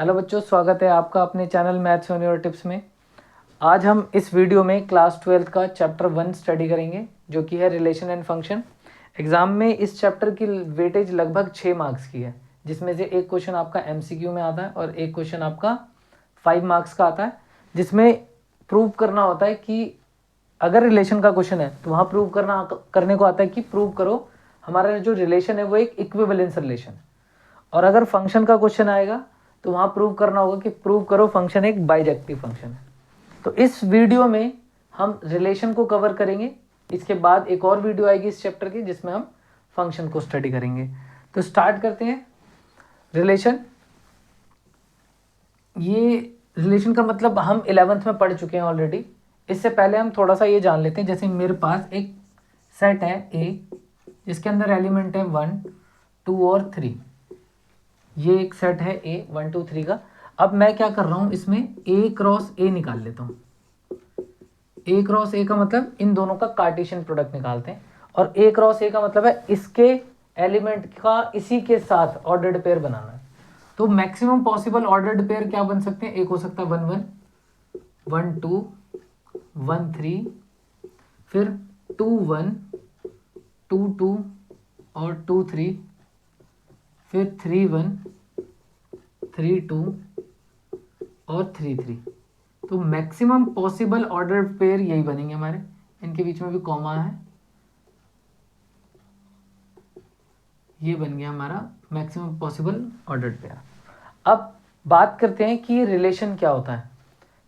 Hello बच्चों, स्वागत है आपका अपने channel maths on your tips में। आज हम इस वीडियो में क्लास 12 का चैप्टर 1 स्टडी करेंगे, जो कि है रिलेशन एंड फंक्शन। एग्जाम में इस चैप्टर की वेटेज लगभग 6 मार्क्स की है, जिसमें से एक क्वेश्चन आपका एमसीक्यू में आता है और एक क्वेश्चन आपका 5 मार्क्स का आता है, जिसमें प्रूव करना होता है कि अगर रिलेशन का क्वेश्चन है तो वहाँ प्रूव करने को आता है कि प्रूव करो हमारा जो रिलेशन है वो एक इक्विवेलेंस रिलेशन है। और अगर फंक्शन का क्वेश्चन आएगा तो वहाँ प्रूव करना होगा कि प्रूव करो फंक्शन एक बाइजेक्टिव फंक्शन है। तो इस वीडियो में हम रिलेशन को कवर करेंगे। इसके बाद एक और वीडियो आएगी इस चैप्टर की, जिसमें हम फंक्शन को स्टडी करेंगे। तो स्टार्ट करते हैं। रिलेशन, ये रिलेशन का मतलब हम 11th में पढ़ चुके हैं ऑलरेडी। इससे पहले हम थोड़ा सा ये जान लेते हैं। जैसे मेरे पास एक सेट है ए, जिसके अंदर एलिमेंट है 1, 2 और 3। ये एक सेट है ए 1, 2, 3 का। अब मैं क्या कर रहा हूं, इसमें ए क्रॉस ए निकाल लेता हूं। ए क्रॉस ए का मतलब इन दोनों का कार्टेशियन प्रोडक्ट निकालते हैं, और ए क्रॉस ए का मतलब है इसके एलिमेंट का इसी के साथ ऑर्डर्ड पेयर बनाना है। तो मैक्सिमम पॉसिबल ऑर्डर्ड पेयर क्या बन सकते हैं? एक हो सकता है 1, 1, 1, 2, 1, 3, फिर 2, 1, 2, 2 और 2, 3, फिर 3, 1, 3, 2 और 3, 3। तो मैक्सिमम पॉसिबल ऑर्डर पेयर यही बनेंगे हमारे। इनके बीच में भी कॉमा है, ये बन गया हमारा मैक्सिमम पॉसिबल ऑर्डर पेयर। अब बात करते हैं कि रिलेशन क्या होता है।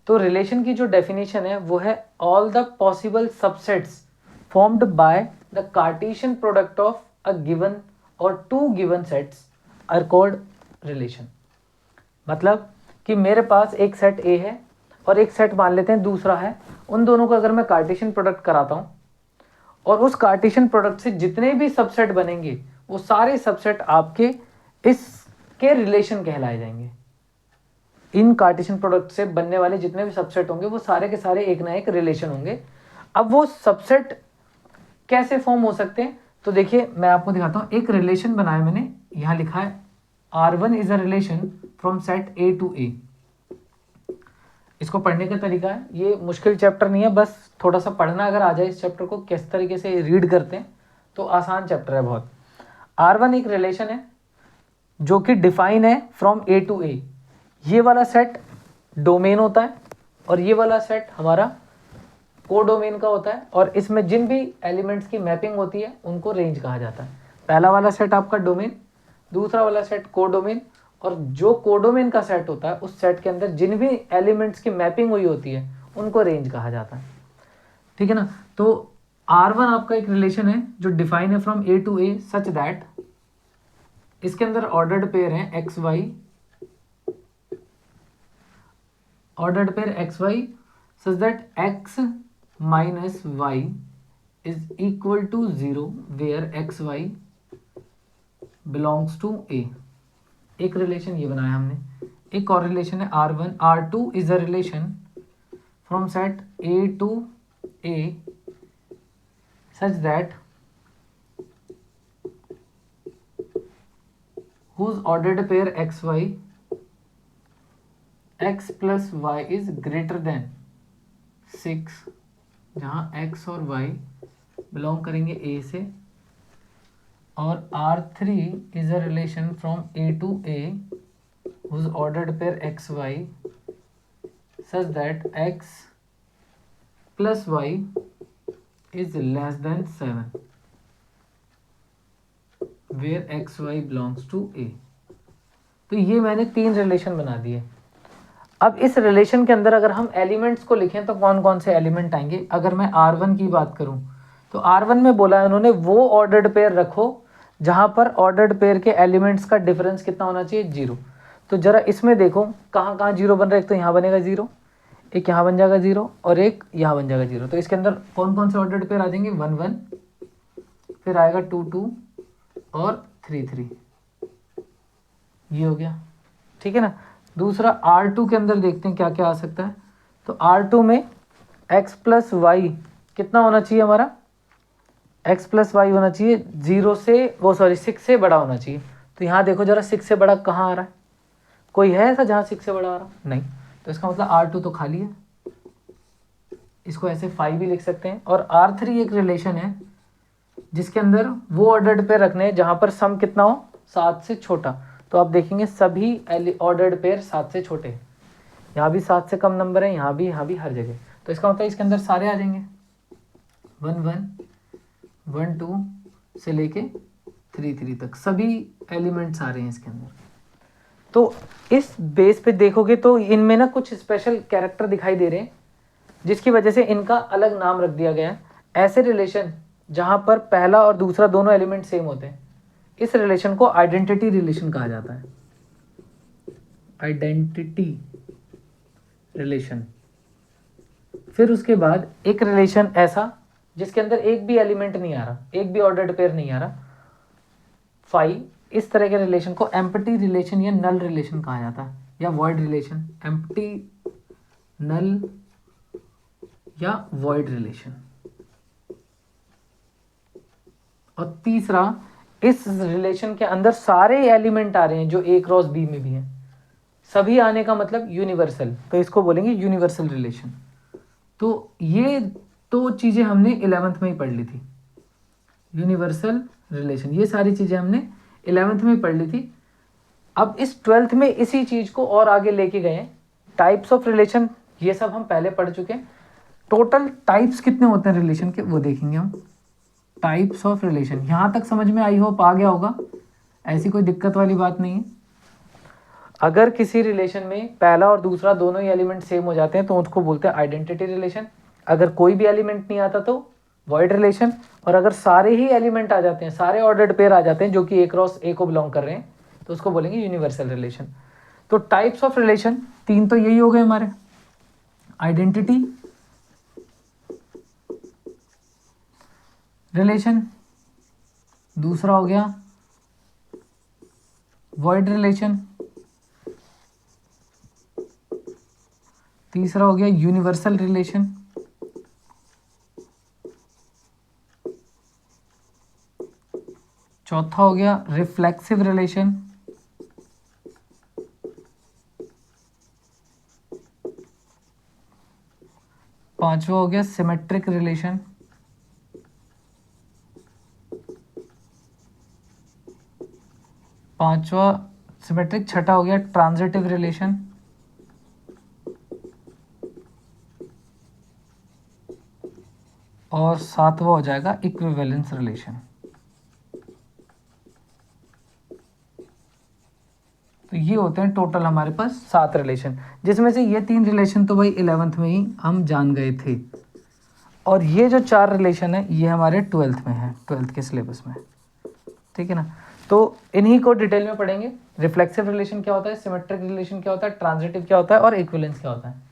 तो रिलेशन की जो डेफिनेशन है वो है all the possible subsets formed by the Cartesian product of a given और two given sets are called relation. मतलब कि मेरे पास एक सेट ए है और एक सेट मान लेते हैं दूसरा है। उन दोनों को अगर मैं कार्टेशियन प्रोडक्ट कराता हूँ और उस कार्टेशियन प्रोडक्ट से जितने भी सबसेट बनेंगे वो सारे सबसेट आपके इसके रिलेशन कहलाए जाएंगे। इन कार्टेशियन प्रोडक्ट से बनने वाले जितने भी सबसेट होंगे वो सारे के सारे एक ना एक रिलेशन होंगे। अब वो सबसेट कैसे फॉर्म हो सकते हैं, तो देखिए मैं आपको दिखाता हूँ। एक रिलेशन बनाया मैंने, यहाँ लिखा है R1 is a relation from set A to A। इसको पढ़ने का तरीका है, ये मुश्किल चैप्टर नहीं है, बस थोड़ा सा पढ़ना अगर आ जाए इस चैप्टर को किस तरीके से रीड करते हैं तो आसान चैप्टर है बहुत। R1 एक रिलेशन है जो कि डिफाइन है फ्रॉम A टू A। ये वाला सेट डोमेन होता है और ये वाला सेट हमारा कोडोमेन का होता है, और इसमें जिन भी एलिमेंट्स की मैपिंग होती है उनको रेंज कहा जाता है। पहला वाला सेट आपका डोमेन, दूसरा वाला सेट कोडोमेन, और जो कोडोमेन का सेट होता है उस सेट के अंदर जिन भी एलिमेंट्स की मैपिंग हुई होती है उनको रेंज कहा जाता है। ठीक है ना। तो R1 आपका एक रिलेशन है जो डिफाइन है from A to A such that इसके अंदर ऑर्डर्ड पेयर है X Y, ordered pair X Y such that x minus Y is equal to 0 where X Y belongs to A। एक relation ये बनाया हमने। एक और रिलेशन है R1, R2 is a relation from set A to A such that whose ordered pair xy x plus y is greater than 6, जहाँ x और y belong करेंगे A से। और R3 is a relation from A to A whose ordered pair xy such that x plus y is less than 7 where xy belongs to A। तो ये मैंने 3 relation बना दिए। अब इस रिलेशन के अंदर अगर हम एलिमेंट्स को लिखें तो कौन कौन से एलिमेंट आएंगे? अगर मैं R1 की बात करूं तो R1 में बोला है उन्होंने वो ऑर्डर्ड पेयर रखो जहां पर ऑर्डर्ड पेयर के एलिमेंट्स का डिफरेंस कितना होना चाहिए? 0। तो जरा इसमें देखो कहाँ कहाँ 0 बन रहा है। एक तो यहाँ बनेगा 0, एक यहाँ बन जाएगा 0 और एक यहाँ बन जाएगा 0। तो इसके अंदर कौन कौन से ऑर्डर्ड पेयर आ जाएंगे? 1, 1, फिर आएगा 2, 2 और 3, 3। ये हो गया, ठीक है ना। दूसरा R2 के अंदर देखते हैं क्या क्या आ सकता है। तो R2 में x प्लस वाई कितना होना चाहिए हमारा? x प्लस वाई होना चाहिए 6 से बड़ा होना चाहिए। तो यहाँ देखो जरा 6 से बड़ा कहाँ आ रहा है? कोई है ऐसा जहाँ 6 से बड़ा आ रहा? नहीं। तो इसका मतलब R2 तो खाली है, इसको ऐसे 5 भी लिख सकते हैं। और R3 एक रिलेशन है जिसके अंदर वो ऑर्डर्ड पेयर रखने हैं जहाँ पर सम कितना हो, 7 से छोटा। तो आप देखेंगे सभी ऑर्डर्ड पेयर 7 से छोटे हैं, यहाँ भी 7 से कम नंबर है, यहाँ भी हर जगह। तो इसका मतलब इसके अंदर सारे आ जाएंगे 1 1 1 2 से लेके 3 3 तक सभी एलिमेंट्स आ रहे हैं इसके अंदर। तो इस बेस पे देखोगे तो इनमें ना कुछ स्पेशल कैरेक्टर दिखाई दे रहे हैं जिसकी वजह से इनका अलग नाम रख दिया गया है। ऐसे रिलेशन जहाँ पर पहला और दूसरा दोनों एलिमेंट सेम होते हैं, इस रिलेशन को आइडेंटिटी रिलेशन कहा जाता है। Identity relation. फिर उसके बाद एक रिलेशन ऐसा जिसके अंदर एक भी एलिमेंट नहीं आ रहा, एक भी ऑर्डर्ड पेयर नहीं आ रहा, 5, इस तरह के रिलेशन को एम्प्टी रिलेशन या नल रिलेशन कहा जाता है, या वॉइड रिलेशन, एम्प्टी, नल या वॉइड रिलेशन। और तीसरा, इस रिलेशन के अंदर सारे एलिमेंट आ रहे हैं जो A क्रॉस B में भी हैं, सभी आने का मतलब यूनिवर्सल, तो इसको बोलेंगे यूनिवर्सल रिलेशन। तो ये तो चीज़ें हमने 11th में ही पढ़ ली थी, यूनिवर्सल रिलेशन, ये सारी चीज़ें हमने 11th में ही पढ़ ली थी। अब इस 12th में इसी चीज़ को और आगे लेके गए। टाइप्स ऑफ रिलेशन ये सब हम पहले पढ़ चुके हैं। टोटल टाइप्स कितने होते हैं रिलेशन के वो देखेंगे हम। टाइप्स ऑफ रिलेशन यहाँ तक समझ में आई होप आ गया होगा, ऐसी कोई दिक्कत वाली बात नहीं है। अगर किसी रिलेशन में पहला और दूसरा दोनों ही एलिमेंट सेम हो जाते हैं तो उसको बोलते हैं आइडेंटिटी रिलेशन। अगर कोई भी एलिमेंट नहीं आता तो वॉइड रिलेशन। और अगर सारे ही एलिमेंट आ जाते हैं, सारे ऑर्डर्ड पेयर आ जाते हैं जो कि A क्रॉस A को बिलोंग कर रहे हैं, तो उसको बोलेंगे यूनिवर्सल रिलेशन। तो टाइप्स ऑफ रिलेशन 3 तो यही हो गए हमारे, आइडेंटिटी रिलेशन, दूसरा हो गया वॉइड रिलेशन, तीसरा हो गया यूनिवर्सल रिलेशन, चौथा हो गया रिफ्लेक्सिव रिलेशन, पांचवा हो गया सिमेट्रिक रिलेशन, छठा हो गया ट्रांजिटिव रिलेशन, और सातवां हो जाएगा इक्विवेलेंस रिलेशन। तो ये होते हैं टोटल हमारे पास 7 रिलेशन, जिसमें से ये 3 रिलेशन तो भाई 11th में ही हम जान गए थे, और ये जो 4 रिलेशन है ये हमारे 12th में है, 12th के सिलेबस में, ठीक है ना। तो इन्हीं को डिटेल में पढ़ेंगे। रिफ्लेक्सिव रिलेशन क्या होता है, सिमेट्रिक रिलेशन क्या होता है, ट्रांजिटिव क्या होता है, और इक्विवेलेंस क्या होता है।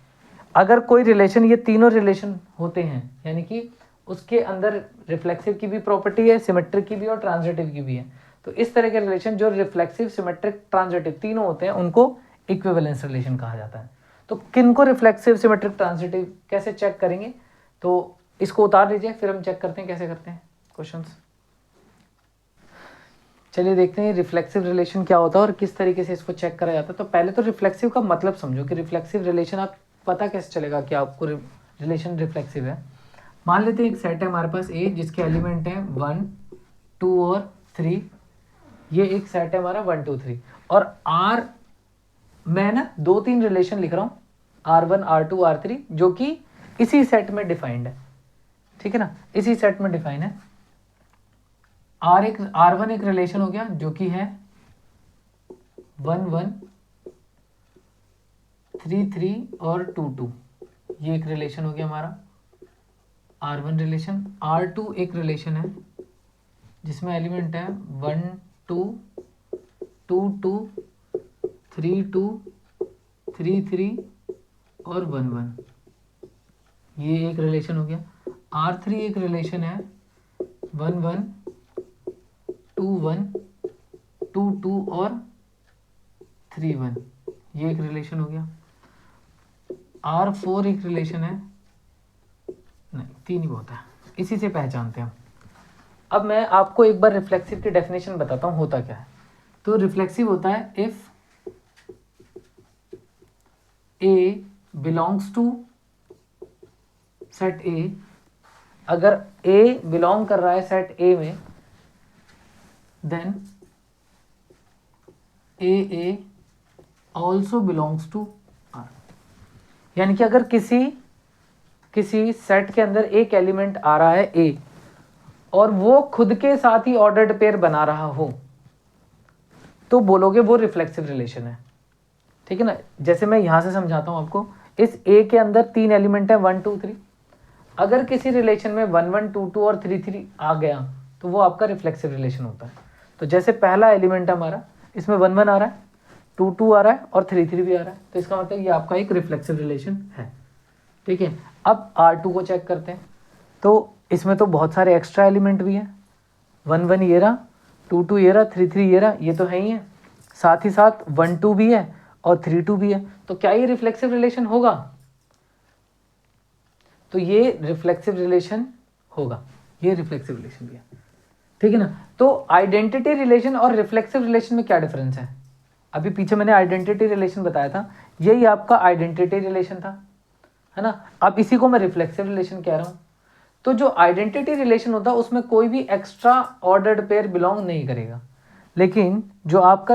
अगर कोई रिलेशन, ये तीनों रिलेशन होते हैं, यानी कि उसके अंदर रिफ्लेक्सिव की भी प्रॉपर्टी है, सिमेट्रिक की भी और ट्रांजिटिव की भी है, तो इस तरह के रिलेशन जो रिफ्लेक्सिव, सिमेट्रिक, ट्रांजिटिव तीनों होते हैं उनको इक्विवेलेंस रिलेशन कहा जाता है। तो किन को रिफ्लेक्सिव, सिमेट्रिक, ट्रांजिटिव कैसे चेक करेंगे, तो इसको उतार लीजिए, फिर हम चेक करते हैं कैसे करते हैं क्वेश्चंस। चलिए देखते हैं रिफ्लेक्सिव रिलेशन क्या होता है और किस तरीके से इसको चेक करा जाता है। तो पहले तो रिफ्लेक्सिव का मतलब समझो कि रिफ्लेक्सिव रिलेशन, आप पता कैसे चलेगा कि आपको रिलेशन रिफ्लेक्सिव है। मान लेते हैं एक सेट है हमारे पास A जिसके एलिमेंट हैं 1 2 और 3, ये एक सेट है हमारा 1 2 3, और R मैं ना 2-3 रिलेशन लिख रहा हूँ, R1 R2 R3, जो कि इसी सेट में डिफाइंड है, ठीक है ना, इसी सेट में डिफाइन है। R1 एक रिलेशन हो गया जो कि है 1 1 3 3 और 2 2, ये एक रिलेशन हो गया हमारा R1 रिलेशन। R2 एक रिलेशन है जिसमें एलिमेंट है 1 2 2 2 3 2 3 3 और 1 1, ये एक रिलेशन हो गया। R3 एक रिलेशन है 1 1 2 1 2 2 और 3 1, ये एक रिलेशन हो गया। R4 एक रिलेशन है, नहीं 3 ही बहुत है, इसी से पहचानते हैं हम। अब मैं आपको एक बार रिफ्लेक्सिव की डेफिनेशन बताता हूँ होता क्या है। तो रिफ्लेक्सिव होता है if A belongs to set A, अगर ए बिलोंग कर रहा है सेट ए में, then A also belongs to R. यानी कि अगर किसी सेट के अंदर एक एलिमेंट आ रहा है ए और वो खुद के साथ ही ऑर्डर्ड पेयर बना रहा हो, तो बोलोगे वो रिफ्लेक्सिव रिलेशन है। ठीक है ना। जैसे मैं यहां से समझाता हूं आपको, इस ए के अंदर 3 एलिमेंट है 1 2 3। अगर किसी रिलेशन में 1 1 2 2 और 3 3 आ गया तो वो आपका रिफ्लेक्सिव रिलेशन होता है। तो जैसे पहला एलिमेंट हमारा, इसमें 1 1 आ रहा है, 2 2 आ रहा है और 3 3 भी आ रहा है, तो इसका मतलब ये आपका एक रिफ्लेक्सिव रिलेशन है। ठीक है। अब R2 को चेक करते हैं, तो इसमें तो बहुत सारे एक्स्ट्रा एलिमेंट भी हैं। 1 1 ये रहा, 2 2 ये रहा, 3 3 ये रहा, ये तो है ही है। साथ ही साथ 1 2 भी है और 3 2 भी है। तो क्या ये रिफ्लेक्सिव रिलेशन होगा? तो ये रिफ्लेक्सिव रिलेशन होगा, ये रिफ्लेक्सिव रिलेशन भी है। ठीक है ना। तो आइडेंटिटी रिलेशन और रिफ्लेक्सिव रिलेशन में क्या डिफरेंस है? अभी पीछे मैंने आइडेंटिटी रिलेशन बताया था, यही आपका आइडेंटिटी रिलेशन था, है ना। अब इसी को मैं रिफ्लेक्सिव रिलेशन कह रहा हूं। तो जो आइडेंटिटी रिलेशन होता है उसमें कोई भी एक्स्ट्रा ऑर्डर्ड पेयर बिलोंग नहीं करेगा, लेकिन जो आपका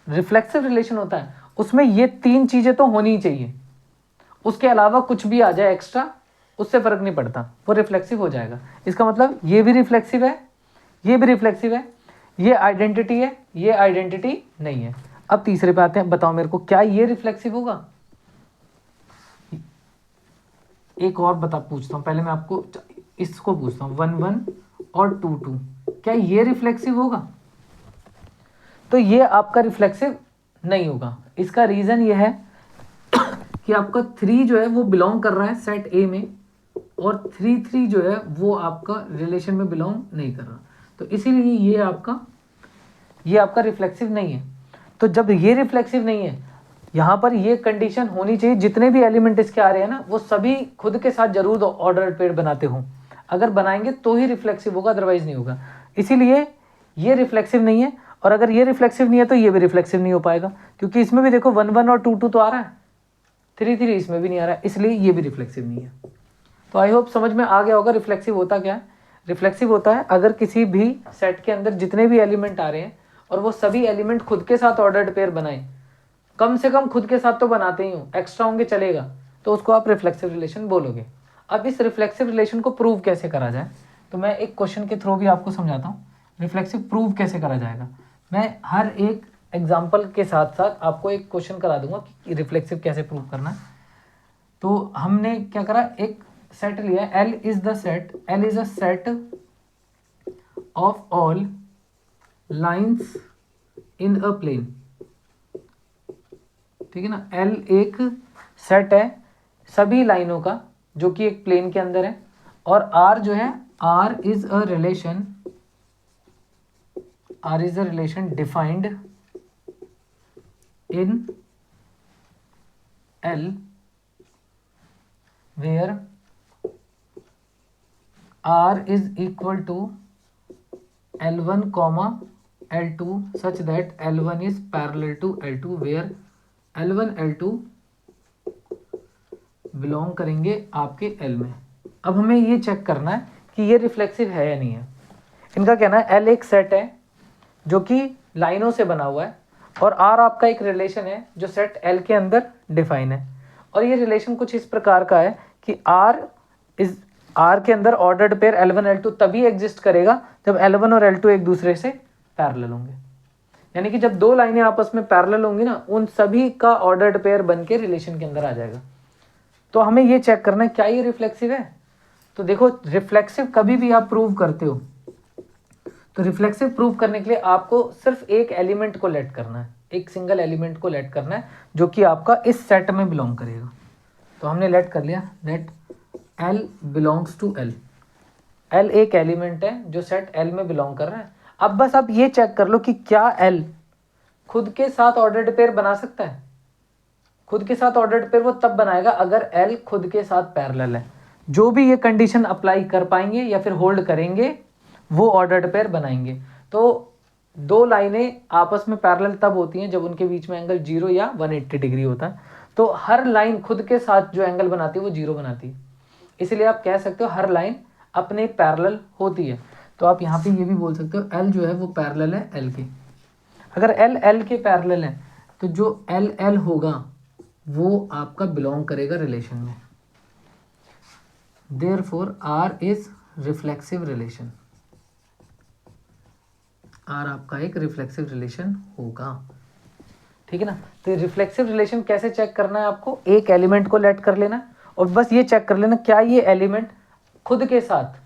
रिफ्लेक्सिव रिलेशन होता है उसमें ये 3 चीजें तो होनी ही चाहिए, उसके अलावा कुछ भी आ जाए एक्स्ट्रा उससे फर्क नहीं पड़ता, वो रिफ्लेक्सिव हो जाएगा। इसका मतलब ये भी रिफ्लेक्सिव है, ये भी रिफ्लेक्सिव है, ये आइडेंटिटी है, ये आइडेंटिटी नहीं है। अब तीसरे पे आते हैं, बताओ मेरे को क्या ये रिफ्लेक्सिव होगा? एक और पूछता हूं, पहले मैं आपको इसको पूछता हूं, 1 1 और 2 2, क्या ये रिफ्लेक्सिव होगा? तो ये आपका रिफ्लेक्सिव नहीं होगा। इसका रीजन ये है कि आपका 3 जो है वो बिलोंग कर रहा है सेट ए में, और 3 3 जो है वो आपका रिलेशन में बिलोंग नहीं कर रहा, तो इसीलिए ये आपका रिफ्लेक्सिव नहीं है। तो जब ये रिफ्लेक्सिव नहीं है, यहाँ पर ये कंडीशन होनी चाहिए जितने भी एलिमेंट इसके आ रहे हैं ना वो सभी खुद के साथ जरूर ऑर्डर पेयर बनाते हों। अगर बनाएंगे तो ही रिफ्लेक्सिव होगा, अदरवाइज नहीं होगा। इसीलिए ये रिफ्लेक्सिव नहीं है, और अगर ये रिफ्लेक्सिव नहीं है तो ये भी रिफ्लेक्सिव नहीं हो पाएगा, क्योंकि इसमें भी देखो 1 1 और 2 2 तो आ रहा है, 3 3 इसमें भी नहीं आ रहा है, इसलिए ये भी रिफ्लेक्सिव नहीं है। तो आई होप समझ में आ गया होगा रिफ्लेक्सिव होता क्या है। रिफ्लेक्सिव होता है अगर किसी भी सेट के अंदर जितने भी एलिमेंट आ रहे हैं और वो सभी एलिमेंट खुद के साथ ऑर्डर्ड पेयर बनाए, कम से कम खुद के साथ तो बनाते ही हो, एक्स्ट्रा होंगे चलेगा, तो उसको आप रिफ्लेक्सिव रिलेशन बोलोगे। अब इस रिफ्लेक्सिव रिलेशन को प्रूव कैसे करा जाए, तो मैं एक क्वेश्चन के थ्रू भी आपको समझाता हूँ रिफ्लेक्सिव प्रूव कैसे करा जाएगा। मैं हर एक एग्जाम्पल के साथ साथ आपको एक क्वेश्चन करा दूंगा कि रिफ्लेक्सिव कैसे प्रूव करना है। तो हमने क्या करा, एक सेट लिया, L is the set, L is a set of all lines in a plane. ठीक है ना। L एक सेट है सभी लाइनों का जो कि एक प्लेन के अंदर है, और R जो है, R is a relation defined in L where R is equal to L1 comma L2 such that L1 is parallel to L2 where L1 L2 belong करेंगे आपके L में। अब हमें ये चेक करना है कि ये रिफ्लेक्सिव है या नहीं है। इनका कहना है L एक सेट है जो कि लाइनों से बना हुआ है, और R आपका एक रिलेशन है जो सेट L के अंदर डिफाइन है, और ये रिलेशन कुछ इस प्रकार का है कि R के अंदर ऑर्डर्ड पेयर L1 L2 तभी एग्जिस्ट करेगा जब L1 और L2 एक दूसरे से पैरेलल होंगे। यानी कि जब दो लाइनें आपस में पैरेलल होंगी ना, उन सभी का ऑर्डर्ड पेयर बन के रिलेशन के अंदर आ जाएगा। तो हमें ये चेक करना है क्या ये रिफ्लेक्सिव है। तो देखो, रिफ्लेक्सिव कभी भी आप प्रूव करते हो तो रिफ्लेक्सिव प्रूव करने के लिए आपको सिर्फ एक एलिमेंट को लेट करना है, एक सिंगल एलिमेंट को लेट करना है जो कि आपका इस सेट में बिलोंग करेगा। तो हमने लेट कर लिया, let L belongs to L। L एक एलिमेंट है जो सेट L में बिलोंग कर रहा है। अब बस आप ये चेक कर लो कि क्या L खुद के साथ ऑर्डर्ड पेयर बना सकता है। खुद के साथ ऑर्डर्ड पेयर वो तब बनाएगा अगर L खुद के साथ पैरेलल है। जो भी ये कंडीशन अप्लाई कर पाएंगे या फिर होल्ड करेंगे वो ऑर्डर्ड पेयर बनाएंगे। तो दो लाइनें आपस में पैरेलल तब होती हैं जब उनके बीच में एंगल 0 या 180 डिग्री होता है। तो हर लाइन खुद के साथ जो एंगल बनाती है वो 0 बनाती है, इसलिए आप कह सकते हो हर लाइन अपने पैरेलल होती है। तो आप यहाँ पे ये भी बोल सकते हो एल जो है वो पैरेलल है एल के। अगर एल एल के पैरेलल है तो जो एल एल होगा वो आपका बिलोंग करेगा रिलेशन में। Therefore R is reflexive relation, R आपका एक रिफ्लेक्सिव रिलेशन होगा, ठीक है ना। तो रिफ्लेक्सिव रिलेशन कैसे चेक करना है आपको, एक एलिमेंट को लेट कर लेना और बस ये चेक कर लेना क्या ये एलिमेंट खुद के साथ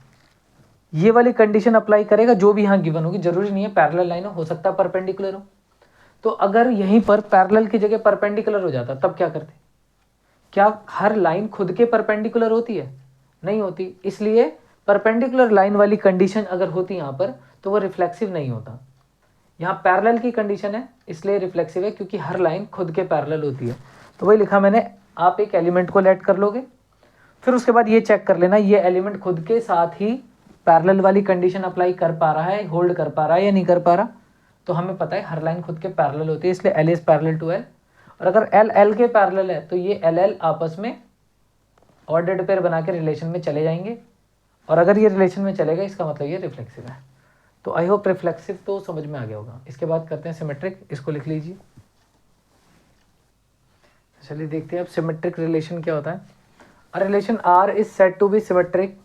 ये वाली कंडीशन अप्लाई करेगा जो भी यहाँ गिवन होगी। जरूरी नहीं है पैरेलल लाइन हो सकता है परपेंडिकुलर हो। तो अगर यहीं पर पैरेलल की जगह परपेंडिकुलर हो जाता तब क्या करते, क्या हर लाइन खुद के परपेंडिकुलर होती है, नहीं होती, इसलिए परपेंडिकुलर लाइन वाली कंडीशन अगर होती यहाँ पर तो वो रिफ्लेक्सिव नहीं होता। यहाँ पैरेलल की कंडीशन है इसलिए रिफ्लेक्सिव है क्योंकि हर लाइन खुद के पैरेलल होती है। तो वही लिखा मैंने, आप एक एलिमेंट को लेट कर लोगे, फिर उसके बाद ये चेक कर लेना ये एलिमेंट खुद के साथ ही पैरेलल वाली कंडीशन अप्लाई कर पा रहा है, होल्ड कर पा रहा है या नहीं कर पा रहा। तो हमें पता है हर लाइन खुद के पैरेलल होती है इसलिए L is parallel to L, और अगर एल एल के पैरेलल है तो ये एल एल आपस में ऑर्डर्ड पेयर बना के रिलेशन में चले जाएंगे, और अगर ये रिलेशन में चलेगा इसका मतलब ये रिफ्लेक्सिव है। तो आई होप रिफ्लेक्सिव तो समझ में आ गया होगा। इसके बाद करते हैं सिमेट्रिक, इसको लिख लीजिए। चलिए देखते हैं अब सिमेट्रिक रिलेशन क्या होता है। A relation R is said to be symmetric,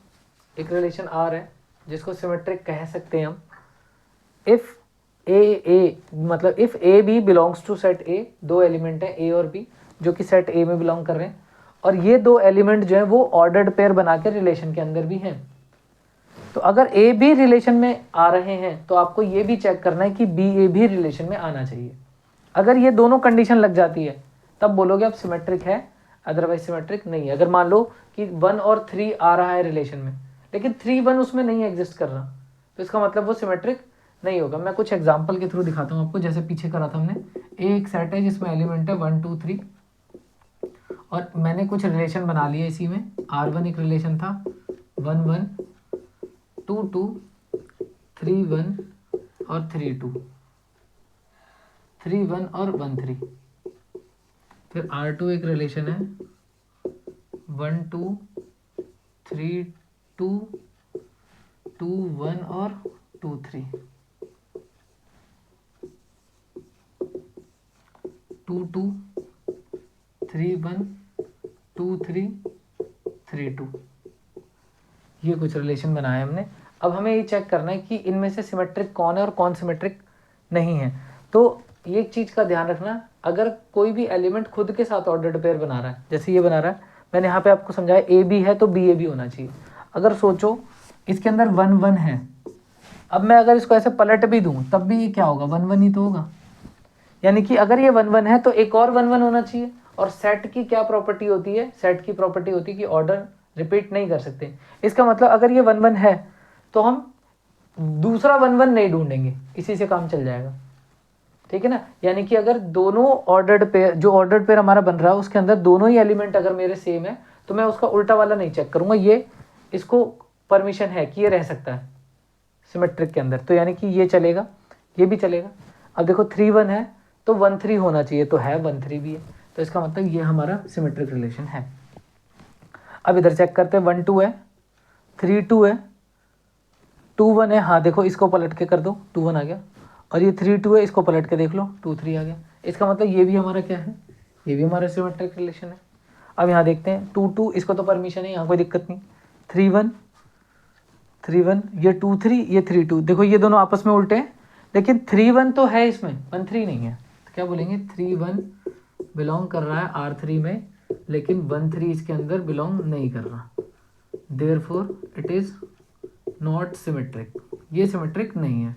एक रिलेशन आर है जिसको सिमेट्रिक कह सकते हैं हम इफ ए मतलब if A B belongs to set A, दो एलिमेंट है ए और बी जो कि सेट ए में बिलोंग कर रहे हैं, और ये दो एलिमेंट जो है वो ऑर्डर्ड पेयर बना के रिलेशन के अंदर भी हैं। तो अगर ए भी रिलेशन में आ रहे हैं तो आपको ये भी चेक करना है कि बी ए भी रिलेशन में आना चाहिए। अगर ये दोनों कंडीशन लग जाती है तब बोलोगे आप सिमेट्रिक है, अदरवाइज सिमेट्रिक नहीं है। अगर मान लो कि 1 और 3 आ रहा है रिलेशन में लेकिन 3 1 उसमें नहीं एग्जिस्ट कर रहा तो इसका मतलब वो सिमेट्रिक नहीं होगा। मैं कुछ एग्जाम्पल के थ्रू दिखाता हूँ आपको, जैसे पीछे करा था हमने। ए एक सेट है जिसमें एलिमेंट है 1 2 3 और मैंने कुछ रिलेशन बना लिए इसी में। R1 एक रिलेशन था 1 1 2 2 3 1 और 3 2, 3 1 और 1 3। फिर R2 एक रिलेशन है 1 2 3 2 2 1 और 2 3, 2 2 3 1 2 3 3 2। ये कुछ रिलेशन बनाए हमने। अब हमें ये चेक करना है कि इनमें से सिमेट्रिक कौन है और कौन सिमेट्रिक नहीं है। तो ये एक चीज़ का ध्यान रखना, अगर कोई भी एलिमेंट खुद के साथ ऑर्डर्ड पेयर बना रहा है, जैसे ये बना रहा है, मैंने यहाँ पे आपको समझाया ए बी है तो बी ए भी होना चाहिए। अगर सोचो इसके अंदर 1 1 है, अब मैं अगर इसको ऐसे पलट भी दूँ तब भी ये क्या होगा 1 1 ही तो होगा। यानी कि अगर ये 1 1 है तो एक और 1 1 होना चाहिए। और सेट की क्या प्रॉपर्टी होती है, सेट की प्रॉपर्टी होती है कि ऑर्डर रिपीट नहीं कर सकते। इसका मतलब अगर ये 1 1 है तो हम दूसरा 1 1 नहीं ढूंढेंगे, इसी से काम चल जाएगा, ठीक है ना। यानी कि अगर दोनों ऑर्डर्ड पेयर, जो ऑर्डर्ड पेयर हमारा बन रहा है उसके अंदर दोनों ही एलिमेंट अगर मेरे सेम है तो मैं उसका उल्टा वाला नहीं चेक करूंगा। ये इसको परमिशन है कि ये रह सकता है सिमेट्रिक के अंदर, तो यानी कि ये चलेगा, ये भी चलेगा। अब देखो 3 1 है तो 1 3 होना चाहिए, तो है 1 3 भी है, तो इसका मतलब ये हमारा सिमेट्रिक रिलेशन है। अब इधर चेक करते हैं 1 2 है 3 2 है 2 1 है, हाँ देखो इसको पलट के कर दो 2 1 आ गया, और ये 3 2 है इसको पलट के देख लो 2 3 आ गया। इसका मतलब ये भी हमारा क्या है, ये भी हमारा सिमेट्रिक रिलेशन है। अब यहाँ देखते हैं 2 2, इसको तो परमिशन है, यहाँ कोई दिक्कत नहीं। 3 1 3 1, ये 2 3 ये 3 2, देखो ये दोनों आपस में उल्टे हैं, लेकिन 3 1 तो है इसमें, 1 3 नहीं है, तो क्या बोलेंगे 3 1 बिलोंग कर रहा है R3 में, लेकिन 1 3 इसके अंदर बिलोंग नहीं कर रहा, therefore it is not symmetric, ये सिमेट्रिक नहीं है।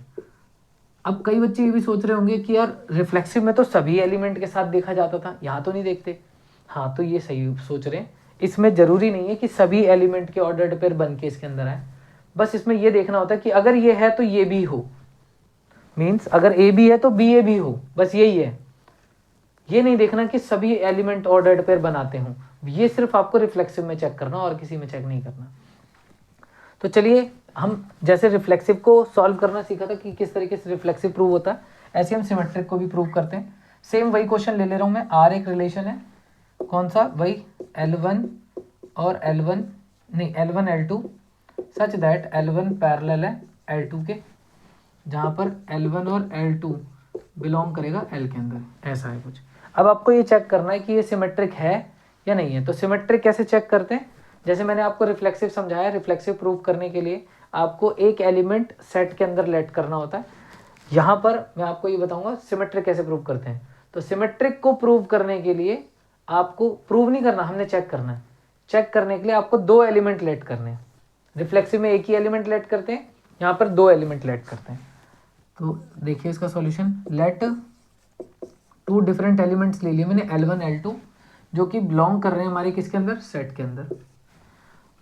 अब कई बच्चे ये भी सोच रहे होंगे कि यार रिफ्लेक्सिव में तो सभी एलिमेंट के साथ देखा जाता था, यहाँ तो नहीं देखते। हाँ तो ये सही सोच रहे हैं, इसमें जरूरी नहीं है कि सभी एलिमेंट के ऑर्डर्ड पेयर बन के इसके अंदर आए, बस इसमें ये देखना होता है कि अगर ये है तो ये भी हो, मीन्स अगर ए बी है तो बी ए भी हो, बस यही है। ये नहीं देखना कि सभी एलिमेंट ऑर्डर्ड पेयर बनाते हों, ये सिर्फ आपको रिफ्लेक्सिव में चेक करना और किसी में चेक नहीं करना। तो चलिए हम जैसे रिफ्लेक्सिव को सॉल्व करना सीखा था कि किस तरीके से रिफ्लेक्सिव प्रूव होता है, ऐसे हम सिमेट्रिक को भी प्रूव करते हैं। सेम वही क्वेश्चन ले रहा हूँ मैं। आर एक रिलेशन है, कौन सा, वही L1 और L1 नहीं L1 L2 such that L1 parallel है L2 के, जहाँ पर L1 और L2 बिलोंग करेगा L के अंदर, ऐसा है कुछ। अब आपको ये चेक करना है कि ये सिमेट्रिक है या नहीं है। तो सिमेट्रिक कैसे चेक करते हैं, जैसे मैंने आपको रिफ्लेक्सिव समझाया, रिफ्लेक्सिव प्रूव करने के लिए आपको एक एलिमेंट सेट के अंदर लेट करना होता है। यहाँ पर मैं आपको ये बताऊंगा सिमेट्रिक कैसे प्रूव करते हैं। तो सिमेट्रिक को प्रूव करने के लिए आपको प्रूव नहीं करना, हमने चेक करना है। चेक करने के लिए आपको दो एलिमेंट लेट करने हैं। रिफ्लेक्सिव में एक ही एलिमेंट लेट करते हैं, यहाँ पर दो एलिमेंट लेट करते हैं। तो देखिए इसका solution, let two different elements ले लिए मैंने L1 L2 जो कि बिलोंग कर रहे हैं हमारे किसके अंदर, सेट के अंदर।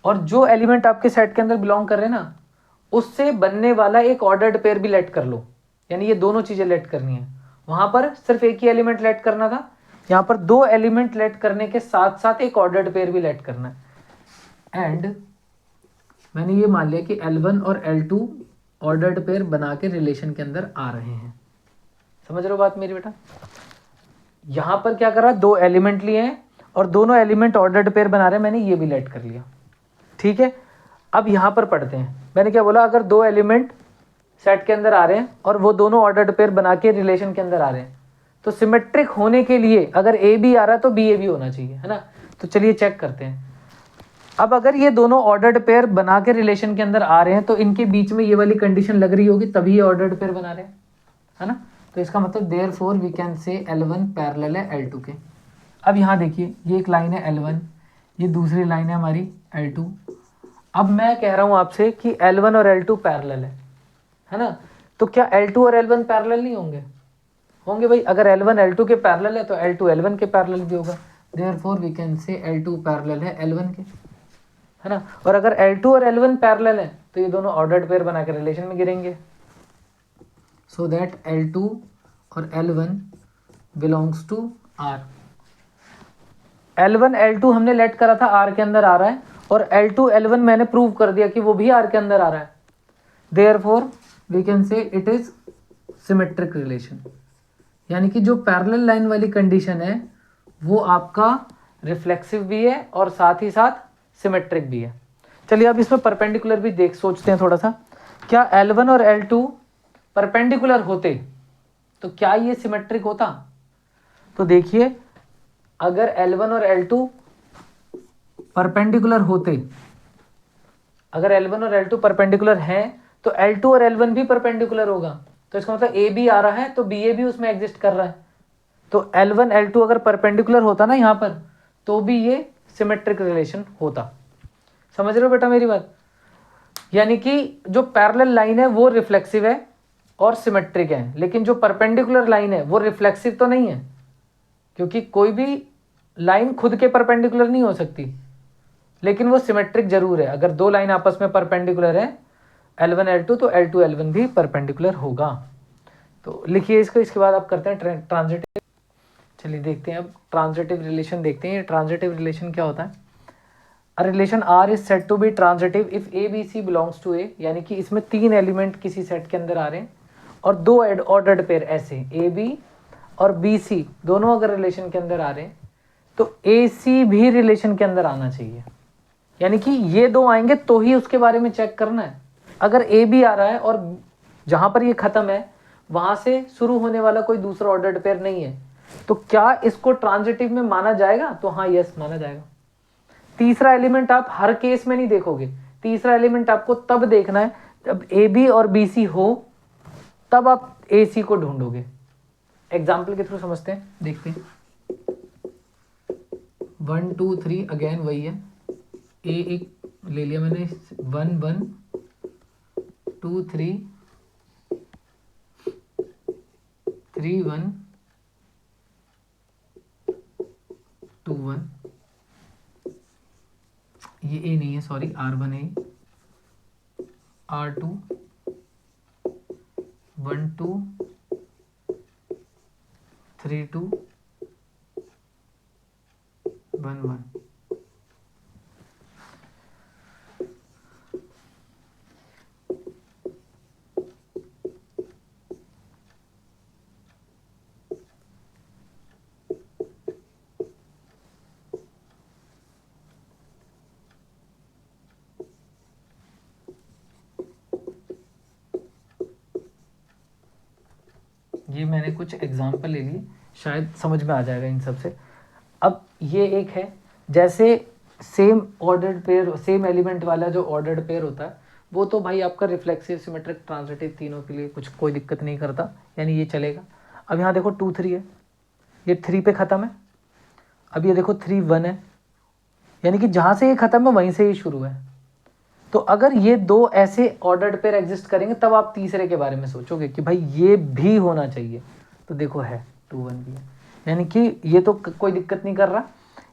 और जो एलिमेंट आपके सेट के अंदर बिलोंग कर रहे हैं ना, उससे बनने वाला एक ऑर्डर्ड पेयर भी लेट कर लो, यानी ये दोनों चीजें लेट करनी है। वहां पर सिर्फ एक ही एलिमेंट लेट करना था, यहाँ पर दो एलिमेंट लेट करने के साथ साथ एक ऑर्डर्ड पेयर भी लेट करना है। एंड मैंने ये मान लिया कि L1 और L2 ऑर्डर्ड पेयर बना के रिलेशन के अंदर आ रहे हैं। समझ रहे हो बात मेरी बेटा? यहां पर क्या कर रहा है, दो एलिमेंट लिए हैं और दोनों एलिमेंट ऑर्डर्ड पेयर बना रहे हैं, मैंने ये भी लेट कर लिया। ठीक है, अब यहां पर पढ़ते हैं। मैंने क्या बोला, अगर दो एलिमेंट सेट के अंदर आ रहे हैं और वो दोनों ऑर्डर्ड पेयर बना के रिलेशन के अंदर आ रहे हैं, तो सिमेट्रिक होने के लिए अगर ए बी आ रहा है तो बी ए भी होना चाहिए, है ना। तो चलिए चेक करते हैं। अब अगर ये दोनों ऑर्डर्ड पेयर बना के रिलेशन के अंदर आ रहे हैं तो इनके बीच में ये वाली कंडीशन लग रही होगी, तभी ये ऑर्डर्ड पेयर बना रहे हैं, है ना। तो इसका मतलब देयरफॉर वी कैन से L1 पैरेलल है L2 के। अब यहाँ देखिए, ये एक लाइन है L1, ये दूसरी लाइन है हमारी L2। अब मैं कह रहा हूँ आपसे कि L1 और L2 पैरेलल है ना। तो क्या L2 और L1 पैरेलल नहीं होंगे? होंगे भाई। अगर L1 L2 के पैरेलल है तो L2 L1 के पैरेलल भी होगा। देयरफॉर वी कैन से L2 पैरेलल है L1 के, है ना। और अगर L2 और L1 पैरेलल है तो ये दोनों ऑर्डर्ड पेयर बना के रिलेशन में गिरेंगे। सो दैट L2 और L1 belongs to R। L1 L2 हमने लेट करा था R के अंदर आ रहा है, और L2 L1 मैंने प्रूव कर दिया कि वो भी R के अंदर आ रहा है। Therefore we can say it is symmetric relation, यानी कि जो पैरेलल लाइन वाली कंडीशन है वो आपका रिफ्लेक्सिव भी है और साथ ही साथ सिमेट्रिक भी है। चलिए अब इसमें परपेंडिकुलर भी सोचते हैं थोड़ा सा। क्या L1 और L2 परपेंडिकुलर होते तो क्या ये सिमेट्रिक होता? तो देखिए, अगर L1 और L2 परपेंडिकुलर होते, अगर L1 और L2 परपेंडिकुलर हैं तो L2 और L1 भी परपेंडिकुलर होगा। तो इसका मतलब ए बी आ रहा है तो बी ए भी उसमें एग्जिस्ट कर रहा है। तो L1 L2 अगर परपेंडिकुलर होता ना यहाँ पर, तो भी ये सिमेट्रिक रिलेशन होता। समझ रहे हो बेटा मेरी बात? यानी कि जो पैरेलल लाइन है वो रिफ्लेक्सिव है और सिमेट्रिक है, लेकिन जो परपेंडिकुलर लाइन है वो रिफ्लेक्सिव तो नहीं है, क्योंकि कोई भी लाइन खुद के परपेंडिकुलर नहीं हो सकती, लेकिन वो सिमेट्रिक जरूर है। अगर दो लाइन आपस में परपेंडिकुलर है L1 L2 तो L2 L1 भी परपेंडिकुलर होगा। तो लिखिए इसको, इसके बाद आप करते हैं ट्रांजिटिव। चलिए देखते हैं अब ट्रांजिटिव रिलेशन देखते हैं। ट्रांजिटिव रिलेशन क्या होता है? A relation R is said to be transitive if A B C belongs to A, यानी कि इसमें तीन एलिमेंट किसी सेट के अंदर आ रहे हैं और दो ऑर्डर्ड पेयर ऐसे ए बी और बी सी दोनों अगर रिलेशन के अंदर आ रहे हैं तो ए सी भी रिलेशन के अंदर आना चाहिए। यानी कि ये दो आएंगे तो ही उसके बारे में चेक करना है। अगर ए बी आ रहा है और जहां पर ये खत्म है वहां से शुरू होने वाला कोई दूसरा ऑर्डर्ड पेयर नहीं है, तो क्या इसको ट्रांजिटिव में माना जाएगा? तो हाँ, यस माना जाएगा। तीसरा एलिमेंट आप हर केस में नहीं देखोगे, तीसरा एलिमेंट आपको तब देखना है जब ए बी और बी सी हो, तब आप ए सी को ढूंढोगे। एग्जाम्पल के थ्रू समझते हैं, देखते हैं। 1 2 3 अगेन वही है, ए एक ले लिया मैंने, 1 1 2 3 3 1 2 1, ये ए नहीं है, सॉरी, R1 है, R2 1 2 3 2 1 1। मैंने कुछ एग्जांपल ले लिए, शायद समझ में आ जाएगा इन सब से। अब ये एक है, जैसे same ordered pair, same element वाला जो ऑर्डर्ड पेयर होता है वो तो भाई आपका रिफ्लेक्सिव, सिमेट्रिक, ट्रांजिटिव तीनों के लिए कुछ कोई दिक्कत नहीं करता, यानी ये चलेगा। अब यहाँ देखो 2 3 है, ये 3 पे ख़त्म है। अब ये देखो 3 1 है, यानी कि जहाँ से ये ख़त्म है वहीं से ही शुरू है। तो अगर ये दो ऐसे ऑर्डर्ड पेयर एग्जिस्ट करेंगे तब आप तीसरे के बारे में सोचोगे कि भाई ये भी होना चाहिए। तो देखो है 2 1 भी है, यानी कि ये तो कोई दिक्कत नहीं कर रहा।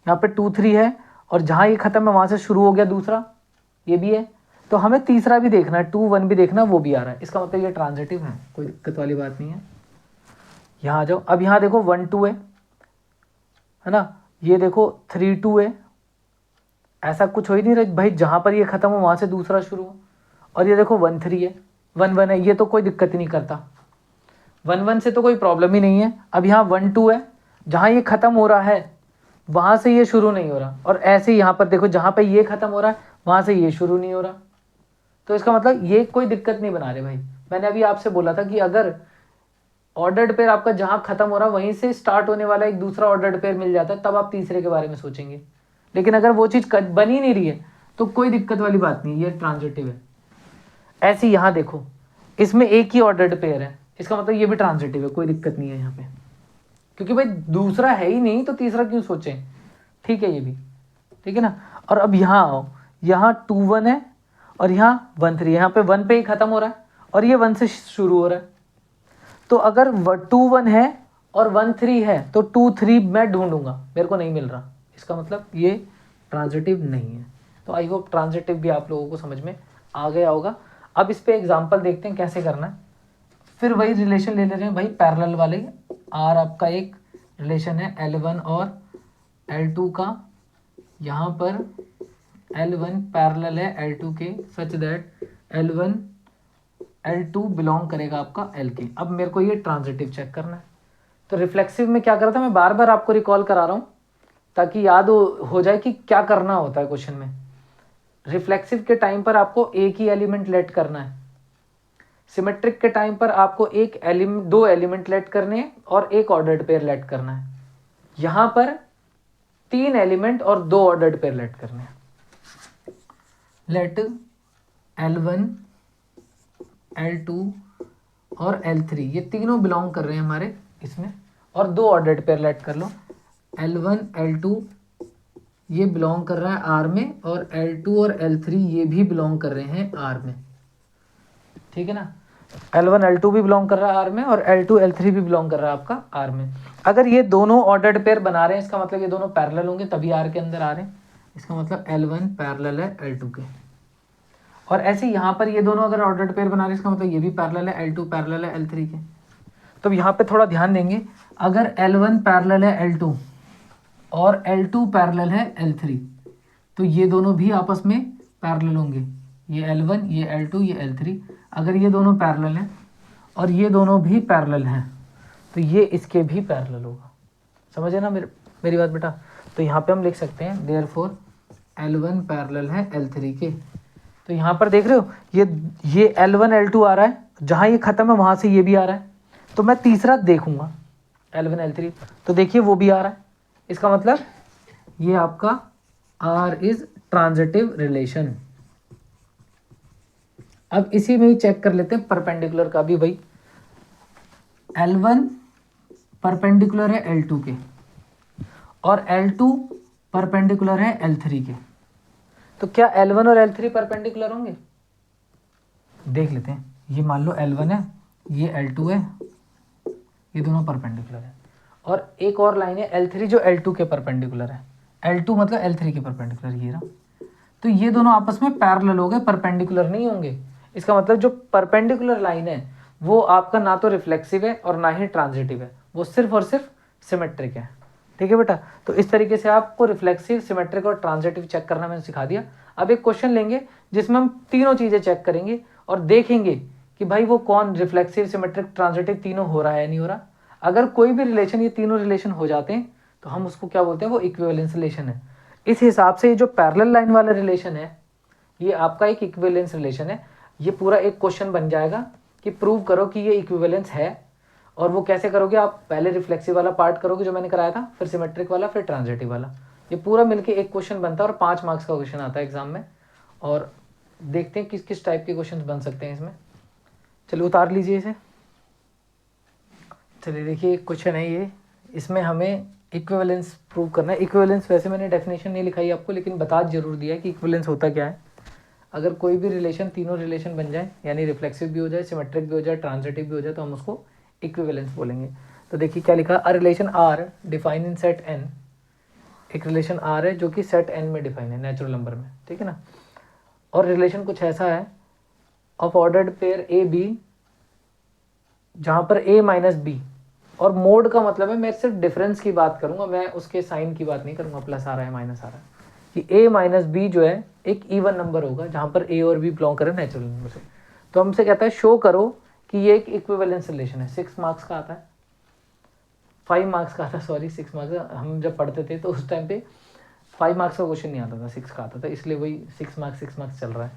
यहाँ पे 2 3 है और जहाँ ये ख़त्म है वहाँ से शुरू हो गया दूसरा, ये भी है। तो हमें तीसरा भी देखना है, 2 1 भी देखना, वो भी आ रहा है, इसका मतलब ये ट्रांजिटिव है, कोई दिक्कत वाली बात नहीं है। यहाँ आ जाओ, अब यहाँ देखो 1 2 है ना, ये देखो 3 2 है, ऐसा कुछ हो ही नहीं रहा भाई, जहाँ पर ये ख़त्म हो वहाँ से दूसरा शुरू हो। और ये देखो 1 3 है, 1 1 है, ये तो कोई दिक्कत ही नहीं करता, 1 1 से तो कोई प्रॉब्लम ही नहीं है। अब यहाँ 1 2 है, जहाँ ये ख़त्म हो रहा है वहाँ से ये शुरू नहीं हो रहा, और ऐसे ही यहाँ पर देखो जहाँ पर ये ख़त्म हो रहा है वहाँ से ये शुरू नहीं हो रहा। तो इसका मतलब ये कोई दिक्कत नहीं बना रहे भाई। मैंने अभी आपसे बोला था कि अगर ऑर्डर्ड पेयर आपका जहाँ ख़त्म हो रहा है वहीं से स्टार्ट होने वाला एक दूसरा ऑर्डर्ड पेयर मिल जाता है, तब आप तीसरे के बारे में सोचेंगे। लेकिन अगर वो चीज़ बन ही नहीं रही है तो कोई दिक्कत वाली बात नहीं, ये ट्रांजिटिव है। ऐसे यहाँ देखो, इसमें एक ही ऑर्डर्ड पेयर है, इसका मतलब ये भी ट्रांजिटिव है, कोई दिक्कत नहीं है यहाँ पे, क्योंकि भाई दूसरा है ही नहीं तो तीसरा क्यों सोचें। ठीक है, ये भी ठीक है ना। और अब यहाँ आओ, यहाँ 2 1 है और यहाँ 1 3 है, यहाँ पे 1 पे ही ख़त्म हो रहा है और ये 1 से शुरू हो रहा है। तो अगर 2 1 है और 1 3 है तो 2 3 मैं ढूंढूंगा, मेरे को नहीं मिल रहा, इसका मतलब ये ट्रांजिटिव नहीं है। तो आई होप ट्रांजिटिव भी आप लोगों को समझ में आ गया होगा। अब इस पे एग्जांपल देखते हैं कैसे करना है। फिर वही रिलेशन ले ले रहे हैं भाई, पैरेलल वाले। आर आपका एक रिलेशन है L1 और L2 का, यहाँ पर L1 पैरेलल है L2 के, such that L1 L2 belong करेगा आपका L के। अब मेरे को ये ट्रांजिटिव चेक करना है। तो रिफ्लेक्सिव में क्या करा था, मैं बार बार आपको रिकॉल करा रहा हूँ ताकि याद हो जाए कि क्या करना होता है क्वेश्चन में। रिफ्लेक्सिव के टाइम पर आपको एक ही एलिमेंट लेट करना है, सिमेट्रिक के टाइम पर आपको दो एलिमेंट लेट करने हैं और एक ऑर्डर्ड पेयर लेट करना है। यहाँ पर 3 एलिमेंट और 2 ऑर्डर्ड पेयर लेट करने हैं। लेट L1 L2 और L3 ये तीनों बिलोंग कर रहे हैं हमारे इसमें, और 2 ऑर्डर्ड पेयर लेट कर लो। L1 L2 ये बिलोंग कर रहा है R में, और L2 और L3 ये भी बिलोंग कर रहे हैं R में, ठीक है ना। L1 L2 भी बिलोंग कर रहा है R में और L2 L3 भी बिलोंग कर रहा है आपका R में। अगर ये दोनों ऑर्डर्ड पेयर बना रहे हैं इसका मतलब ये दोनों पैरेलल होंगे तभी R के अंदर आ रहे हैं, इसका मतलब L1 पैरेलल है L2 के। और ऐसे यहाँ पर ये दोनों अगर ऑर्डर्ड पेयर बना रहे हैं इसका मतलब ये भी पैरेलल है, L2 पैरेलल है L3 के। तो यहाँ पे थोड़ा ध्यान देंगे, अगर L1 पैरेलल है L2 और L2 पैरेलल है L3 तो ये दोनों भी आपस में पैरेलल होंगे, ये L1 ये L2 ये L3। अगर ये दोनों पैरेलल हैं और ये दोनों भी पैरेलल हैं तो ये इसके भी पैरेलल होगा। समझे ना मेरी बात बेटा। तो यहाँ पे हम लिख सकते हैं देयरफॉर L1 पैरेलल है L3 के। तो यहाँ पर देख रहे हो ये L1 L2 आ रहा है, जहाँ ये ख़त्म है वहाँ से ये भी आ रहा है, तो मैं तीसरा देखूंगा L1 L3, तो देखिए वो भी आ रहा है, इसका मतलब ये आपका R इज ट्रांजिटिव रिलेशन। अब इसी में ही चेक कर लेते हैं परपेंडिकुलर का भी भाई। L1 परपेंडिकुलर है L2 के और L2 परपेंडिकुलर है L3 के, तो क्या L1 और L3 परपेंडिकुलर होंगे? देख लेते हैं। ये मान लो L1 है, ये L2 है, ये दोनों परपेंडिकुलर है, और एक और लाइन है L3 जो L2 के परपेंडिकुलर है। L2 मतलब L3 के परपेंडिकुलर, ये रहा। तो ये दोनों आपस में पैरेलल हो गए, परपेंडिकुलर नहीं होंगे। इसका मतलब जो परपेंडिकुलर लाइन है वो आपका ना तो रिफ्लेक्सिव है और ना ही ट्रांजिटिव है, वो सिर्फ और सिर्फ सिमेट्रिक है। ठीक है बेटा। तो इस तरीके से आपको रिफ्लेक्सिव, सिमेट्रिक और ट्रांजिटिव चेक करना मैंने सिखा दिया। अब एक क्वेश्चन लेंगे जिसमें हम तीनों चीज़ें चेक करेंगे और देखेंगे कि भाई वो कौन रिफ्लेक्सिव, सिमेट्रिक, ट्रांजिटिव तीनों हो रहा है या नहीं हो रहा। अगर कोई भी रिलेशन, ये तीनों रिलेशन हो जाते हैं तो हम उसको क्या बोलते हैं, वो इक्विवेलेंस रिलेशन है। इस हिसाब से ये जो पैरेलल लाइन वाला रिलेशन है ये आपका एक इक्विवेलेंस रिलेशन है। ये पूरा एक क्वेश्चन बन जाएगा कि प्रूव करो कि ये इक्विवेलेंस है, और वो कैसे करोगे आप, पहले रिफ्लेक्सिव वाला पार्ट करोगे जो मैंने कराया था, फिर सिमेट्रिक वाला, फिर ट्रांजिटिव वाला। ये पूरा मिलके एक क्वेश्चन बनता है और 5 मार्क्स का क्वेश्चन आता है एग्जाम में। और देखते हैं किस किस टाइप के क्वेश्चन बन सकते हैं इसमें। चलिए उतार लीजिए इसे। चलिए देखिए एक क्वेश्चन है ये, इसमें हमें इक्विवेलेंस प्रूव करना है। इक्विवेलेंस वैसे मैंने डेफिनेशन नहीं लिखाई आपको, लेकिन बता जरूर दिया है कि इक्विवेलेंस होता क्या है। अगर कोई भी रिलेशन, तीनों रिलेशन बन जाए, यानी रिफ्लेक्सिव भी हो जाए, सिमेट्रिक भी हो जाए, ट्रांजिटिव भी हो जाए, तो हम उसको इक्विवेलेंस बोलेंगे। तो देखिए क्या लिखा, a relation R define in set N. एक रिलेशन आर है जो कि सेट एन में डिफाइन है, नेचुरल नंबर में, ठीक है ना। और रिलेशन कुछ ऐसा है of ordered pair A B, जहाँ पर ए माइनस बी, और मोड का मतलब है मैं सिर्फ डिफरेंस की बात करूंगा, मैं उसके साइन की बात नहीं करूंगा, प्लस आ रहा है माइनस आ रहा है, कि ए माइनस बी जो है एक इवन नंबर होगा जहाँ पर ए और बी बिलोंग करें नेचुरल नंबर से। तो हमसे कहता है शो करो कि ये एक इक्विवेलेंस रिलेशन है। 6 मार्क्स का आता है, 5 मार्क्स का आता है, सॉरी 6 मार्क्स, हम जब पढ़ते थे तो उस टाइम पे 5 मार्क्स का क्वेश्चन नहीं आता था, 6 का आता था, इसलिए वही 6 मार्क्स चल रहा है।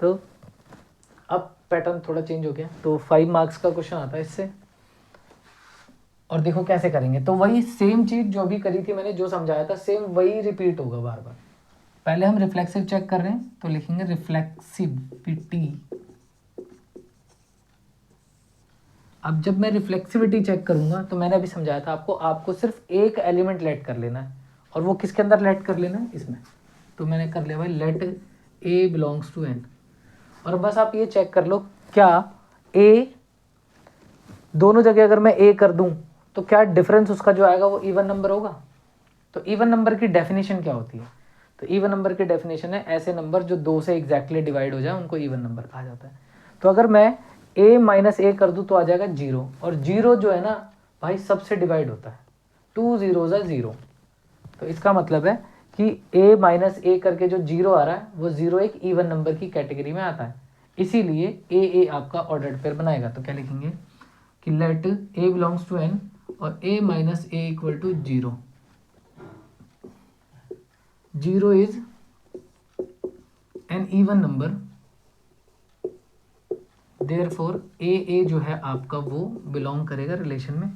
तो अब पैटर्न थोड़ा चेंज हो गया, तो 5 मार्क्स का क्वेश्चन आता है इससे। और देखो कैसे करेंगे, तो वही सेम चीज जो भी करी थी मैंने, जो समझाया था सेम वही रिपीट होगा बार बार। पहले हम रिफ्लेक्सिव चेक कर रहे हैं, तो लिखेंगे रिफ्लेक्सिविटी। अब जब मैं रिफ्लेक्सिविटी चेक करूंगा, तो मैंने अभी समझाया था आपको सिर्फ एक एलिमेंट लेट कर लेना है, और वो किसके अंदर लेट कर लेना है, इसमें। तो मैंने कर लिया भाई let A belongs to N. और बस आप ये चेक कर लो, क्या ए दोनों जगह अगर मैं ए कर दूं तो क्या डिफरेंस उसका जो आएगा वो इवन नंबर होगा। तो इवन नंबर की डेफिनेशन क्या होती है, तो इवन नंबर की डेफिनेशन है ऐसे नंबर जो 2 से एग्जैक्टली डिवाइड हो जाए उनको इवन नंबर कहा जाता है। तो अगर मैं a माइनस ए कर दूं तो आ जाएगा 0, और 0 जो है ना भाई सबसे डिवाइड होता है, 2 0 है 0। तो इसका मतलब है कि a माइनस ए करके जो 0 आ रहा है वो 0 एक इवन नंबर की कैटेगरी में आता है, इसीलिए a आपका ऑर्डर्ड पेयर बनाएगा। तो क्या लिखेंगे कि let a belongs to n और a minus A equal to 0। 0 is an even number, therefore a जो है आपका वो बिलोंग करेगा रिलेशन में।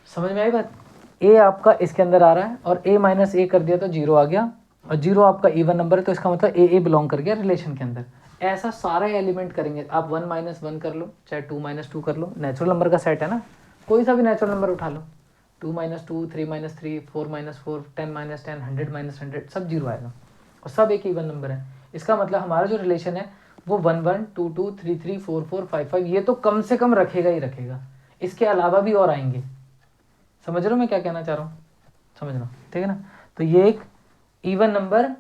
समझ में आई बात, a आपका इसके अंदर आ रहा है और a माइनस ए कर दिया तो 0 आ गया, और 0 आपका इवन नंबर है, तो इसका मतलब a बिलोंग कर गया रिलेशन के अंदर। ऐसा सारे एलिमेंट करेंगे आप, 1 माइनस 1 कर लो, चाहे 2 माइनस 2 कर लो, नेचुरल नंबर का सेट है ना, कोई सा भी नेचुरल नंबर उठा लो, 2 minus 2, 3 minus 3, 4 minus 4, 10 minus 10, 100 minus 100, सब 0 आएगा, और सब एक इवन नंबर है। इसका मतलब हमारा जो रिलेशन है वो 1 1, 2 2, 3 3, 4 4, 5 5, ये तो कम से कम रखेगा ही रखेगा, इसके अलावा भी और आएंगे। समझ रहे हो मैं क्या कहना चाह रहा हूँ, समझना, ठीक है ना। तो ये एक इवन नंबर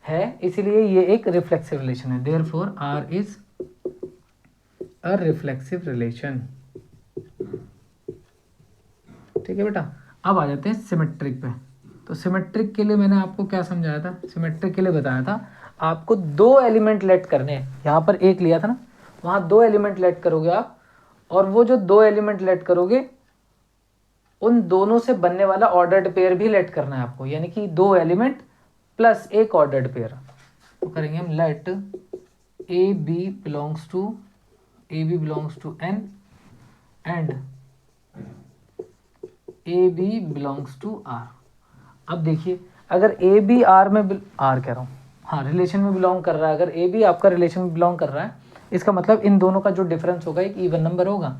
है, इसीलिए ये एक रिफ्लेक्सिव रिलेशन है, therefore R is a reflexive relation. ठीक है बेटा, अब आ जाते हैं सिमेट्रिक पे। तो सिमेट्रिक के लिए मैंने आपको क्या समझाया था, सिमेट्रिक के लिए बताया था आपको 2 एलिमेंट लेट करने हैं, यहाँ पर एक लिया था ना, वहाँ 2 एलिमेंट लेट करोगे आप, और वो जो 2 एलिमेंट लेट करोगे उन दोनों से बनने वाला ऑर्डर्ड पेयर भी लेट करना है आपको, यानी कि 2 एलिमेंट प्लस एक ऑर्डर्ड पेयर। तो करेंगे हम let A B belongs to N and A B belongs to R. अब देखिए अगर ए बी आर में आर कह रहा हूँ, हाँ रिलेशन में बिलोंग कर रहा है, अगर ए बी आपका रिलेशन में बिलोंग कर रहा है, इसका मतलब इन दोनों का जो डिफरेंस होगा एक इवन नंबर होगा,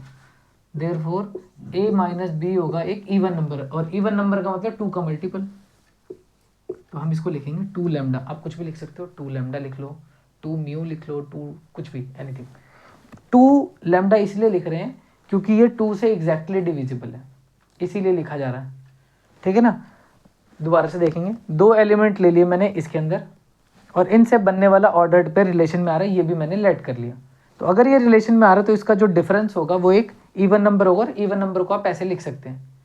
देयरफॉर a माइनस बी होगा एक इवन नंबर, और इवन नंबर का मतलब 2 का मल्टीपल। तो हम इसको लिखेंगे 2 लैम्डा, आप कुछ भी लिख सकते हो, 2 लैम्डा लिख लो, 2 म्यू लिख लो, 2 कुछ भी, एनीथिंग। 2 लैम्डा इसलिए लिख रहे हैं क्योंकि ये 2 से एग्जैक्टली डिविजिबल है, इसीलिए लिखा जा रहा है, ठीक है ना। दोबारा से देखेंगे, 2 एलिमेंट ले लिए मैंने इसके अंदर, और इनसे बनने वाला ऑर्डर्ड पे रिलेशन में आ रहा है, ये भी मैंने लेट कर लिया। तो अगर ये रिलेशन में आ रहा है तो इसका जो डिफरेंस होगा वो एक इवन नंबर होगा, और इवन नंबर को आप ऐसे लिख सकते हैं।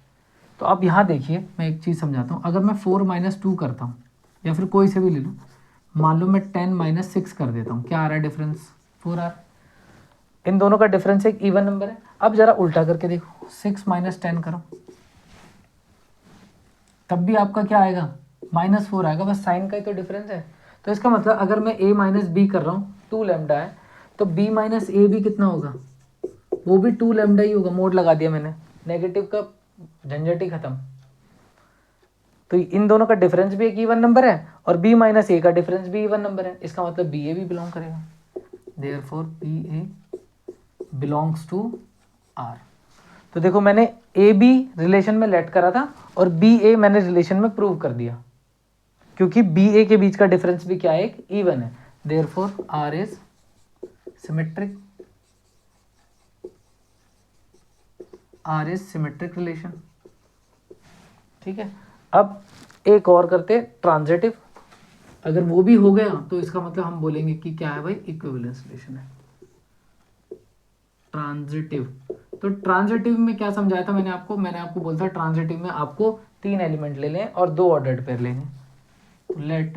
तो अब यहाँ देखिए मैं एक चीज़ समझाता हूँ, अगर मैं 4 माइनस 2 करता हूँ, या फिर कोई से भी ले लूँ, मान लो मैं 10 माइनस 6 कर देता हूँ, क्या आ रहा है डिफरेंस, 4 आ रहा है। इन दोनों का डिफरेंस एक इवन नंबर है। अब जरा उल्टा करके देखो, 6 माइनस 10 करो, तब भी आपका क्या आएगा, -4 आएगा, बस साइन का ही तो डिफरेंस है। तो इसका मतलब अगर मैं a माइनस बी कर रहा हूँ, 2 लैम्डा है, तो b माइनस ए भी कितना होगा, वो भी 2 लैम्डा ही होगा, मोड लगा दिया मैंने, नेगेटिव का झंझट ही खत्म। तो इन दोनों का डिफरेंस भी एक इवन नंबर है और b माइनस ए का डिफरेंस भी इवन नंबर है, इसका मतलब बी ए भी बिलोंग करेगा। Therefore B A belongs to R. तो देखो मैंने ए बी रिलेशन में लेट करा था और बी ए मैंने रिलेशन में प्रूव कर दिया, क्योंकि बी ए के बीच का डिफरेंस भी क्या है, एक इवन है। Therefore R is symmetric, R is symmetric relation. ठीक है, अब एक और करते ट्रांजिटिव। अगर वो भी हो गया तो इसका मतलब हम बोलेंगे कि क्या है भाई, इक्विवेलेंस रिलेशन है। ट्रांजिटिव, तो ट्रांजिटिव में क्या समझाया था मैंने आपको बोलता ट्रांजिटिव में आपको 3 एलिमेंट ले लें और 2 ऑर्डर्ड पेयर लेंगे। Let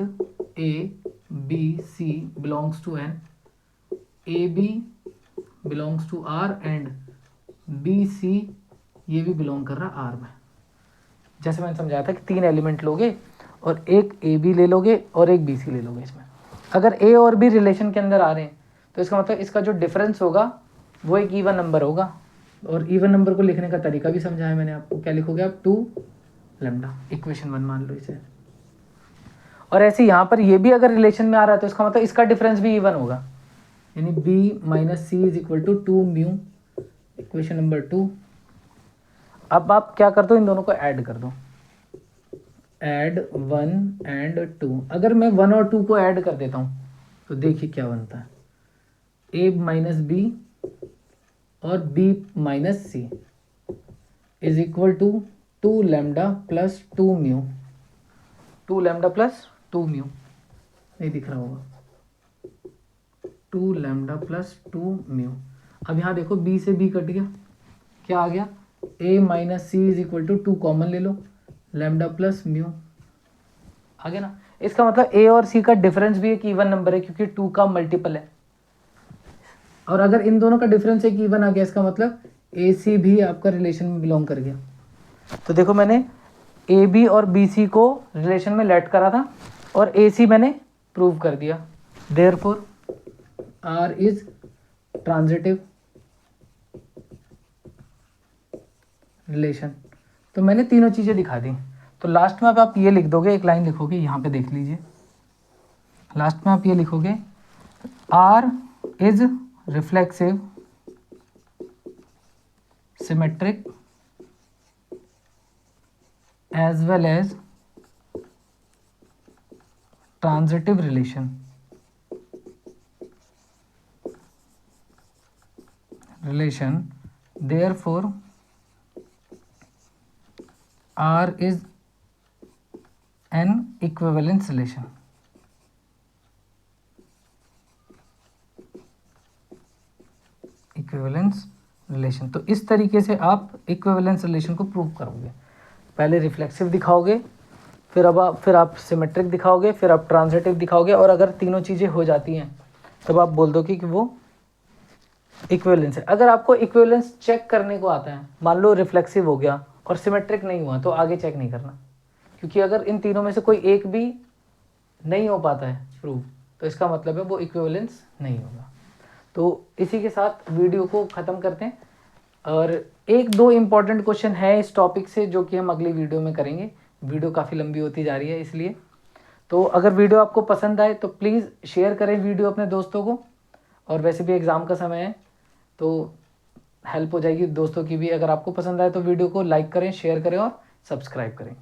A B C belongs to N, A B belongs to R and B C ये भी बिलोंग कर रहा आर में। जैसे मैंने समझाया था कि 3 एलिमेंट लोगे और एक ए बी ले लोगे और एक बी सी ले लोगे। इसमें अगर ए और बी रिलेशन के अंदर आ रहे हैं तो इसका मतलब इसका जो डिफरेंस होगा वो एक इवन नंबर होगा। और इवन नंबर को लिखने का तरीका भी समझाया मैंने आपको, क्या लिखोगे आप, 2 लैम्डा, इक्वेशन 1 मान लो इसे। और ऐसे यहाँ पर ये भी अगर रिलेशन में आ रहा है तो इसका मतलब इसका डिफरेंस भी इवन होगा, यानी b minus C is equal to 2 mu, equation number 2। अब आप क्या कर दो, इन दोनों को ऐड कर दो, ऐड 1 एंड 2। अगर मैं 1 और 2 को ऐड कर देता हूँ तो देखिए क्या बनता है, a माइनस बी और b minus C is equal to 2 lambda plus 2 mu, 2 lambda plus 2 mu, नहीं दिख रहा होगा, 2 लैम्डा प्लस 2 म्यू। अब यहाँ देखो b से b कट गया, क्या आ गया, a minus C is equal to 2 common ले लो, लैम्डा प्लस म्यू आ गया ना। इसका मतलब a और c का डिफरेंस भी एक इवन नंबर है क्योंकि 2 का मल्टीपल है। और अगर इन दोनों का डिफरेंस एक इवन आ गया इसका मतलब ए सी भी आपका रिलेशन में बिलोंग कर गया। तो देखो मैंने ए बी और बी सी को रिलेशन में लेट करा था और ए सी मैंने प्रूव कर दिया। Therefore R is transitive relation. तो मैंने तीनों चीज़ें दिखा दी। तो लास्ट में अब आप ये लिख दोगे, एक लाइन लिखोगे, यहाँ पे देख लीजिए, लास्ट में आप ये लिखोगे, R is reflexive symmetric as well as transitive relation, therefore R is an equivalence relation। Equivalence relation, तो इस तरीके से आप इक्विवेलेंस रिलेशन को प्रूव करोगे। पहले रिफ्लेक्सिव दिखाओगे, फिर आप सिमेट्रिक दिखाओगे, फिर आप ट्रांजिटिव दिखाओगे, और अगर तीनों चीज़ें हो जाती हैं तब आप बोल दो कि वो इक्विवेलेंस है। अगर आपको इक्विवेलेंस चेक करने को आता है, मान लो रिफ्लेक्सिव हो गया और सिमेट्रिक नहीं हुआ, तो आगे चेक नहीं करना, क्योंकि अगर इन तीनों में से कोई एक भी नहीं हो पाता है प्रूव तो इसका मतलब है वो इक्विवेलेंस नहीं होगा। तो इसी के साथ वीडियो को ख़त्म करते हैं, और 1-2 इम्पॉर्टेंट क्वेश्चन है इस टॉपिक से जो कि हम अगली वीडियो में करेंगे। वीडियो काफ़ी लंबी होती जा रही है इसलिए। तो अगर वीडियो आपको पसंद आए तो प्लीज़ शेयर करें वीडियो अपने दोस्तों को, और वैसे भी एग्ज़ाम का समय है तो हेल्प हो जाएगी दोस्तों की भी। अगर आपको पसंद आए तो वीडियो को लाइक करें, शेयर करें और सब्सक्राइब करें।